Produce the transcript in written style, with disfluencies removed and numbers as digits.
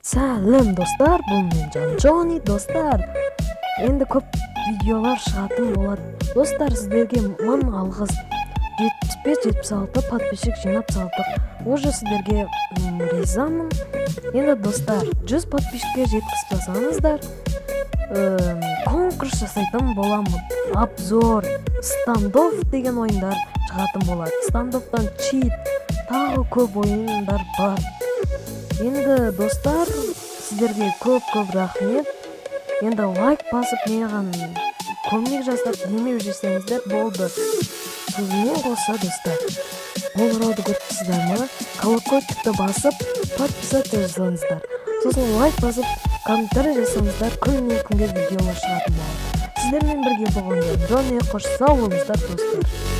Сәлем достар, бұл мен Джонни достар. Енді көп видеолар шығатын болады. Достар, сіздерге мың алғыс. 75-76 подписчик жинап салдық. Уже сіздерге ризамын. Енді достар, 100 подписчикке жеткізбесаңыздар, конкурс жасайтын боламын. Обзор, стандофф деген ойындар шығатын болады. Стандоффтан чит, тағы көп ойындар бар. Енді достар, сіздерге көп рахмет. Енді лайк басып, маған көмек жасап, демеу жасаңыздар болды. Сонымен қоса достар, қоңырауды көріпсіздер ме? Колокольчикті басып, подписаться жасаңыздар. Сосын лайк басып, комментарий жасаңыздар, күннен күнге видеолар шығатын болады. Сіздермен бірге болғанда Джонни, қош сау болыңыздар достар.